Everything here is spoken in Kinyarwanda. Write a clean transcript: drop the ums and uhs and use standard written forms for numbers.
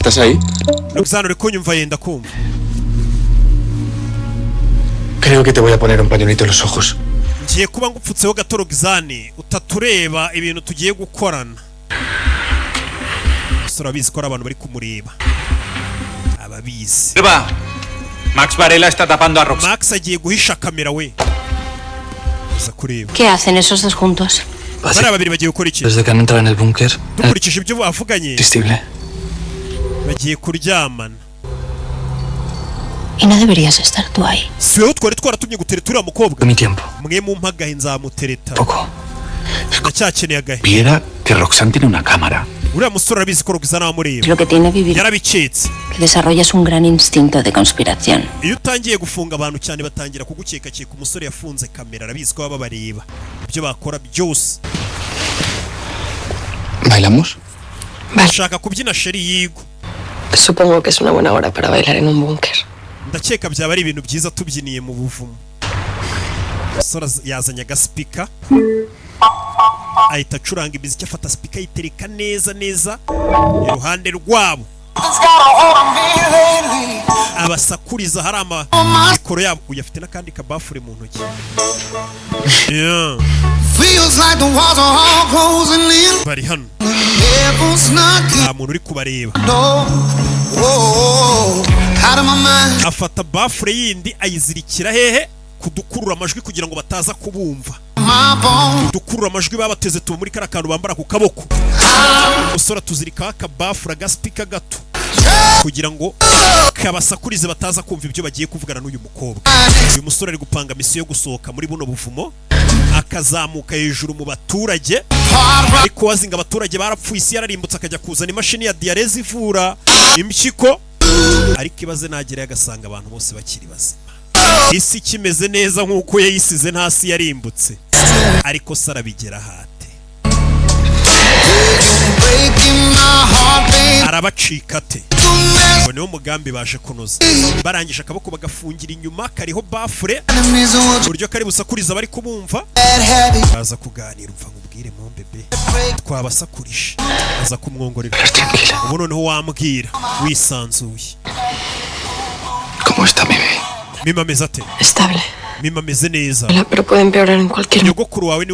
¿Estás ahí? Roxana, uri kunyumva yenda kumva. Creo que te voy a poner un pañuelito en los ojos. Ngiye kuba ngupfutseho gato Roxane, utatureba ibintu tugiye gukorana. Urabizi ko abantu bari kumureba. Ababizi. Max Varela está tapando a Roxane. Max agiye guhisha kamera we. ¿Qué hacen esos dos juntos? Desde que han entrado en el búnker. Irresistible. Bagiye kuryamana. Y no deberías estar tú ahí. Siweho twari twaratumye guteretura mukobwa. Mi tiempo. Mwe mu mpagahe nzamutereta. Poco. Ndacyakeneye agahe. Viera que Roxane tiene una cámara. Uriya musore arabizi ko Roxane amureba. Es lo que tiene vivir. Yarabicitse. Que desarrollas un gran instinto de conspiración. Iyo utangiye gufunga abantu cyane batangira kugukeka umusore yafunze kamera arabizi ko baba bareba. Ibyo bakora byose. ¿Bailamos? Bashaka kubyina sheri yigo. Supongo que es una buena hora para bailar en un búnker. Ndakeka byaba ari ibintu byiza tubyiniye mu buvumo. Sora yazanye agaspika. Ahita acuranga imiziki afata speaker yitereka neza iruhande rwabo. Abasakuriza hari amikoro yabo uyafite nakandi kabafure mu ntoki. Bari hano nta muntu uri kubareba. Afata bafure yindi ayizirikira hehe kudukurura amajwi kugira ngo bataza kubumva. Kudukurura amajwi babateze tuba muri karakantu bambara ku kaboko. Umusore tuzirika akabafura gaspika gato kugira ngo kabasakurize bataza kumva ibyo bagiye kuvugana n'uyu mukobwa. Uyu musore ari gupanga misiyo yo gusohoka muri buno buvumo akazamuka hejuru mu baturage, ariko wazinga abaturage barapfuye, isi yararimbutse, akajya kuzana imashini ya diareze ivura impyiko, ariko ibaze nagereye agasanga abantu bose bakiri bazima. Isi kimeze neza nk'uko yayisize ntasi yarimbutse, ariko sarabigera hate arabacika te. Ngo niwo mugambi baje kunoza. Barangije akaboko bagafungira inyuma kariho bafure buryo kari busakuriza bari kubumva. Baza kuganira umva ngubwire mu bebe twabasakurisha, aza kumwongorera. Ubu noneho wambwira wisanzuye. ¿Cómo está bebé? Mima meze ate? Estable. Mima meze neza. Pero puede empeorar en cualquier momento. Nyogokuru wawe ni